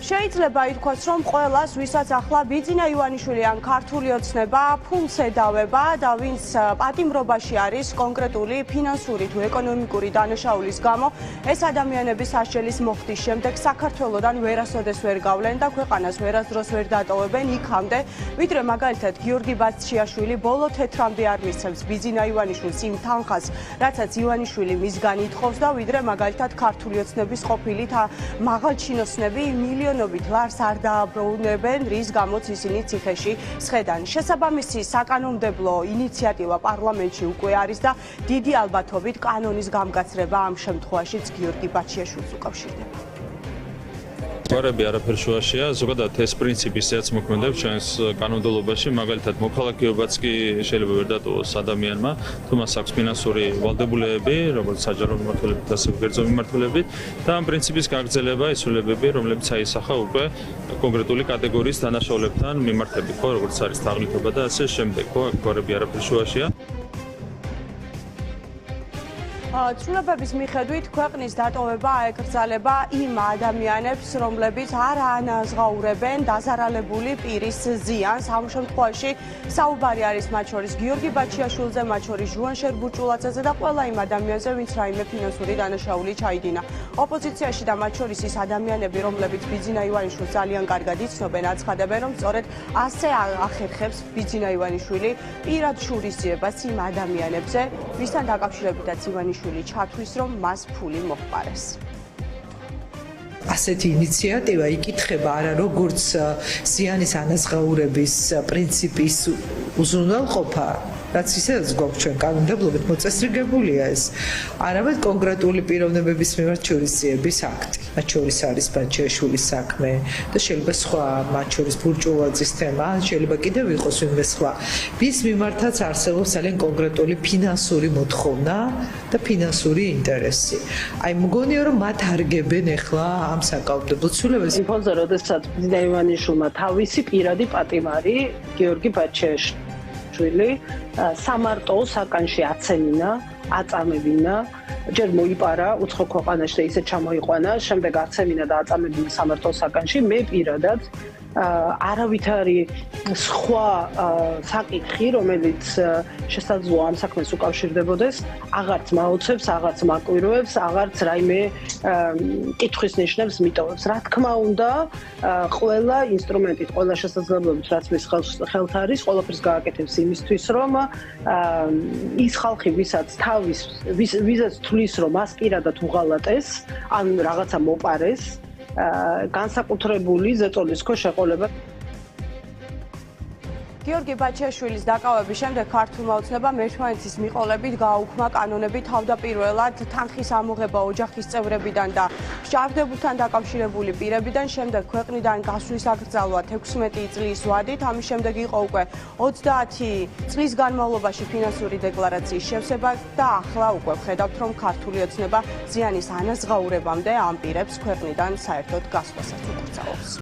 შეიძლება ითქვას, რომ ყველას, ვისაც ახლა ბიძინა ივანიშვილი ან ქართული ოცნება ფულს ედავება და ვინც პატიმრობაში არის კონკრეტული ფინანსური თუ ეკონომიკური დანაშაულის გამო, ეს ადამიანები სასჯელის მოხდის შემდეგ საქართველოდან ვერასოდეს ვერ გავლენ და ქვეყანას ვერასდროს ვერ დატოვებენ იქამდე, ვიდრე მაგალითად გიორგი ბაცჩიაშვილი ბოლო თეთრამდე არ მისცემს ბიძინა ივანიშვილს იმ თანხას, რაცაც ივანიშვილი მისგან ითხოვს და ვიდრე მაგალითად ქართული ოცნების ყოფილი მაღალჩინოსნები მილიონობით ლარს არ დააბრუნებენ, რის გამოც ისინი ციხეში სხედან. შესაბამისი საკანონმდებლო ინიციატივა პარლამენტში უკვე არის და დიდი ალბათობით კანონის გამგაცრება ამ შემთხვევაშიც გიორგი ბაცჩიაშვილს უკავშირდება. გვარები არაფერ შუაშია, ზოგადად ეს პრინციპი ისეაც მოქმედებს ჩვენს კანონმდებლობაში, მაგალითად მოქალაქეობაც კი შეიძლება ვერ დატოვოს ადამიანმა, თუ მას აქვს ფინანსური ვალდებულებები, როგორც საჯარო მიმართულებით, ასევე კერძო მიმართულებით და ამ პრინციპის გაგრძელება ისულებები, რომლებიც აისახა უკვე კონკრეტული კატეგორიის დანაშაულებთან მიმართებით, ხო, როგორც არის თაღლითობა და ასე შემდეგ, ხო, გვარები არაფერ შუაშია. ცვლილებების მიხედვით ქვეყნის დატოვება აეკრძალება იმ ადამიანებს, რომლებიც არ ანაზღაურებენ დაზარალებული პირის ზიანს. ამ შემთხვევაში საუბარი არის მათ შორის გიორგი ბაცჩიაშვილზე, მათ შორის ჟუან შერბუჭულაძეზე და ყველა იმ ადამიანზე, ვინც რაიმე ფინანსური დანაშაული ჩაიდინა. ოპოზიციაში და მათ შორის ის ადამიანები, რომლებიც ბიძინა ივანიშვილს ძალიან კარგად იცნობენ, აცხადებენ, რომ სწორედ ასე ახერხებს ბიძინა ივანიშვილი პირად შურისძიებას იმ ადამიანებზე, ვისთან დაკავშირებითაც ივანიშვილი ჩათვლის, რომ მას ფული მოჰყარეს. ასეთი ინიციატივა იკითხება არა როგორც ზიანის ანაზღაურების პრინციპის უზრუნველყოფა, რაც ისედაც გვაქვს ჩვენ კანონმდებლობით მოწესრიგებულია ეს, არამედ კონკრეტული პიროვნებების მიმართ შურისძიების აქტი. მათ შორის არის ბაცჩიაშვილის საქმე და შეიძლება სხვა, მათ შორის ბურჭულაძის თემა, შეიძლება კიდევ იყოს ვინმე სხვა. ვის მიმართაც არსებობს ძალიან კონკრეტული ფინანსური მოთხოვნა და ფინანსური ინტერესი. აი მგონია რომ მათ არგებენ ახლა ამ საკანონმდებლო ცვლილებებს. იმ ფონზე, როდესაც ბიძინა ივანიშვილმა თავისი პირადი პატიმარი გიორგი ბაცჩიაშვილი სამარტო საკანში აცენინა, აწამებინა, ჯერ მოიპარა უცხო ქვეყანაში და ისე ჩამოიყვანა, შემდეგ აცემინა და აწამებინა სამარტო საკანში. მე პირადად არავითარი სხვა საკითხი, რომელიც შესაძლოა ამ საქმეს უკავშირდებოდეს, აღარც მაოცებს, აღარც მაკვირვებს, აღარც რაიმე კითხვის ნიშნებს მიტოვებს. რა თქმა უნდა, ყველა ინსტრუმენტით, ყველა შესაძლებლობით, რაც მის ხელთ არის, ყველაფერს გააკეთებს იმისთვის, რომ ის ხალხი, ვისაც თვლის, რომ მას პირადად უღალატეს, ან რაღაცა მოპარეს, განსაკუთრებული ზეწოლის ქვეშ ეყოლება. გიორგი ბაცჩიაშვილის დაკავების შემდეგ ქართულმა ოცნებამ ერთმანეთის მიყოლებით გააუქმა კანონები თავდაპირველად თანხის ამოღება ოჯახის წევრებიდან და მსჯავრდებულთან დაკავშირებული პირებიდან, შემდეგ ქვეყნიდან გასვლის აკრძალვა 16 წლის ვადით, ამის შემდეგ იყო უკვე 30 წლის განმავლობაში ფინანსური დეკლარაციის შევსება და ახლა უკვე ვხედავთ, რომ ქართული ოცნება ზიანის ანაზღაურებამდე ამ პირებს ქვეყნიდან საერთოდ გასვლასაც უკრძალავს.